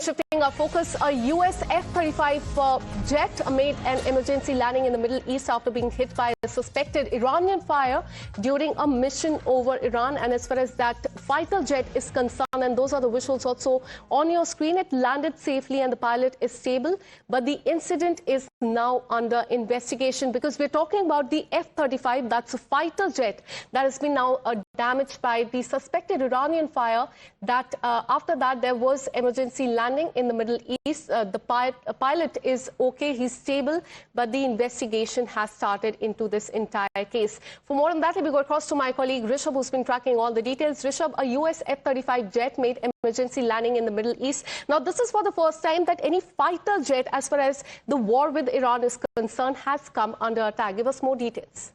Shifting our focus, a US F-35 jet made an emergency landing in the Middle East after being hit by a suspected Iranian fire during a mission over Iran. And as far as that fighter jet is concerned, and those are the visuals also on your screen, it landed safely and the pilot is stable. But the incident is now under investigation because we're talking about the F-35, that's a fighter jet that has been now damaged by the suspected Iranian fire. That after that there was emergency landing in the Middle East. The pilot is okay, he's stable, but the investigation has started into this entire case. For more on that, let me go across to my colleague Rishabh, who's been tracking all the details. Rishabh, a US F-35 jet made emergency landing in the Middle East. Now, this is for the first time that any fighter jet, as far as the war with Iran is concerned, has come under attack. Give us more details.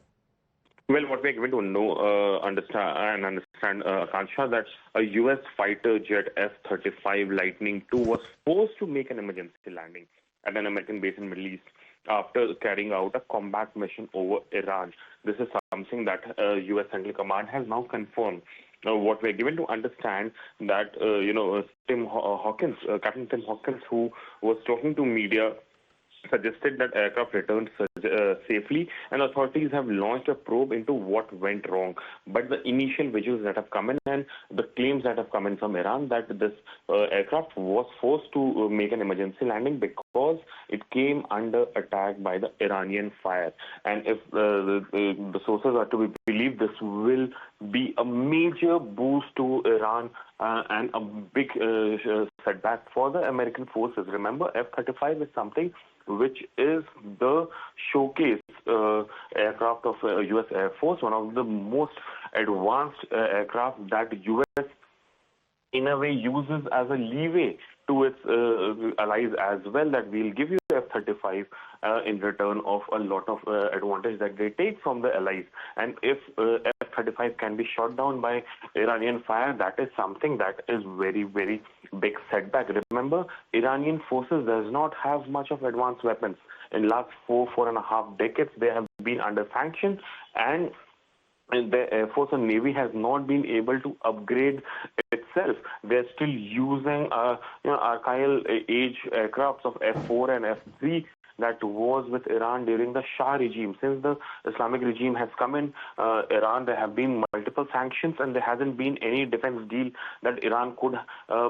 Well, what we're given to know, understand, Akansha, that a U.S. fighter jet F-35 Lightning II was forced to make an emergency landing at an American base in the Middle East after carrying out a combat mission over Iran. This is something that U.S. Central Command has now confirmed. What we're given to understand that, Captain Tim Hawkins, who was talking to media, suggested that aircraft returned safely, and authorities have launched a probe into what went wrong. But the initial visuals that have come in and the claims that have come in from Iran that this aircraft was forced to make an emergency landing because it came under attack by the Iranian fire. And if the sources are to be believed, this will be a major boost to Iran and a big setback for the American forces. Remember, F-35 is something which is the showcase aircraft of U.S. Air Force, one of the most advanced aircraft that U.S. in a way uses as a leeway to its allies as well, that we'll give you F-35 in return of a lot of advantage that they take from the allies. And if F-35 can be shot down by Iranian fire, that is something that is very, very big setback. Remember, Iranian forces does not have much of advanced weapons. In last four and a half decades, they have been under sanction, and the Air Force and Navy has not been able to upgrade itself. They're still using archival age aircrafts of F-4 and F-3 that was with Iran during the Shah regime. Since the Islamic regime has come in Iran, there have been multiple sanctions, and there hasn't been any defense deal that Iran could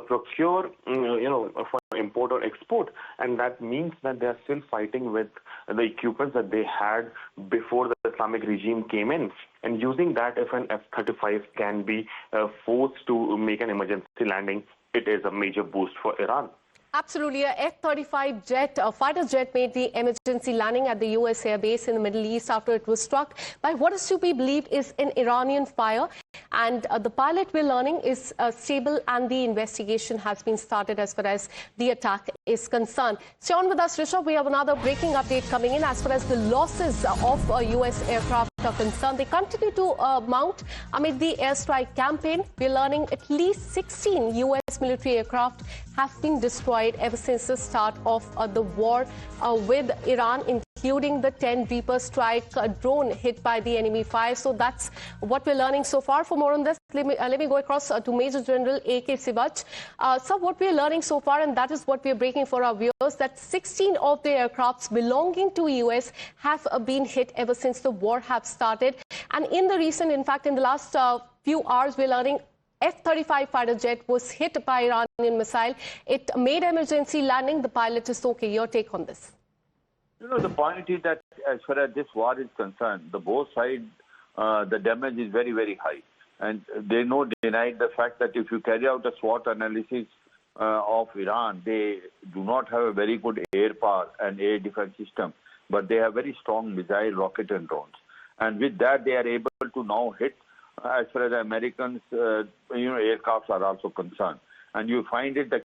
procure, for import or export. And that means that they are still fighting with the equipment that they had before the Islamic regime came in. And using that, if an F-35 can be forced to make an emergency landing, it is a major boost for Iran. Absolutely. A F-35 jet, a fighter jet, made the emergency landing at the U.S. air base in the Middle East after it was struck by what is to be believed is an Iranian fire. And the pilot, we're learning, is stable, and the investigation has been started as far as the attack is concerned. Stay on with us, Rishabh. We have another breaking update coming in as far as the losses of U.S. aircraft are concerned. They continue to mount amid the airstrike campaign. We're learning at least 16 U.S. military aircraft have been destroyed ever since the start of the war with Iran, including the 10 Reaper strike drone hit by the enemy fire. So that's what we're learning so far. For more on this, let me go across to Major General A.K. Sivach. So what we're learning so far, and that is what we're breaking for our viewers, that 16 of the aircrafts belonging to U.S. have been hit ever since the war have started. And in the recent, in fact, in the last few hours, we're learning F-35 fighter jet was hit by Iranian missile. It made emergency landing. The pilot is okay. Your take on this? The point is that as far as this war is concerned, the both sides, the damage is very, very high. And they deny the fact that if you carry out a SWOT analysis of Iran, they do not have a very good air power and air defense system, but they have very strong missile, rocket and drones. And with that, they are able to now hit as far as the Americans, aircrafts are also concerned. And you find it that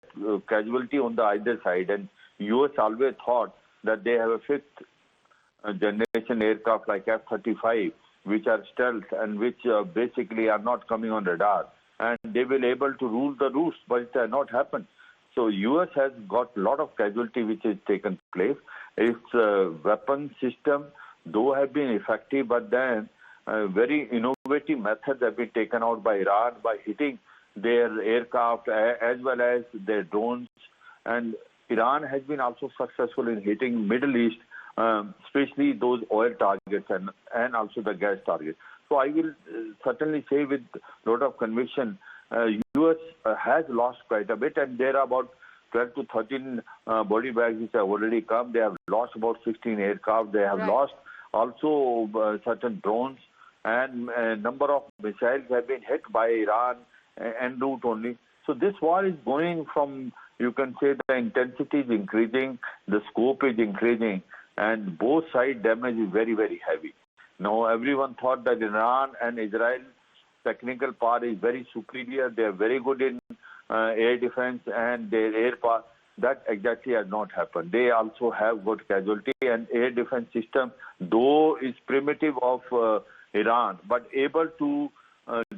casualty on the either side. And U.S. always thought that they have a fifth generation aircraft like F-35, which are stealth and which basically are not coming on radar. And they will be able to rule the roost, but it has not happened. So U.S. has got a lot of casualty which has taken place. Its weapon system, though, have been effective, but then very innovative methods have been taken out by Iran by hitting their aircraft as well as their drones And Iran has been also successful in hitting Middle East, especially those oil targets and also the gas targets. So I will certainly say with a lot of conviction, U.S. has lost quite a bit, and there are about 12 to 13 body bags which have already come. They have lost about 16 aircraft. They have lost also certain drones, and a number of missiles have been hit by Iran en route only. So this war is going from, you can say, the intensity is increasing, the scope is increasing, and both side damage is very, very heavy. Now, everyone thought that Iran and Israel technical power is very superior. They are very good in air defense and their air power. That exactly has not happened. They also have good casualty, and air defense system, though is primitive of Iran, but able to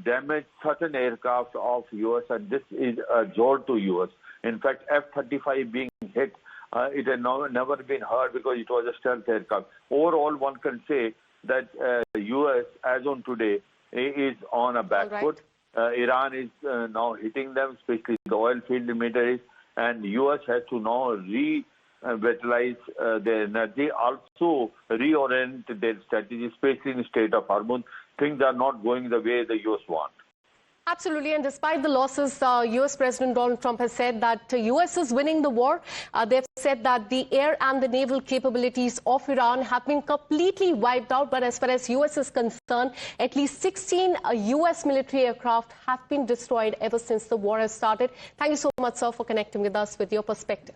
damage certain aircraft of US, and this is a jolt to US. In fact, F-35 being hit, it had never been heard because it was a stealth aircraft. Overall, one can say that US, as on today, is on a back foot. Iran is now hitting them, especially the oil field in Middle East, and US has to now revitalize their energy, also reorient their strategy, especially in the Strait of Hormuz. Things are not going the way the US want. Absolutely, and despite the losses, U.S. President Donald Trump has said that U.S. is winning the war. They've said that the air and the naval capabilities of Iran have been completely wiped out. But as far as U.S. is concerned, at least 16 U.S. military aircraft have been destroyed ever since the war has started. Thank you so much, sir, for connecting with us with your perspective.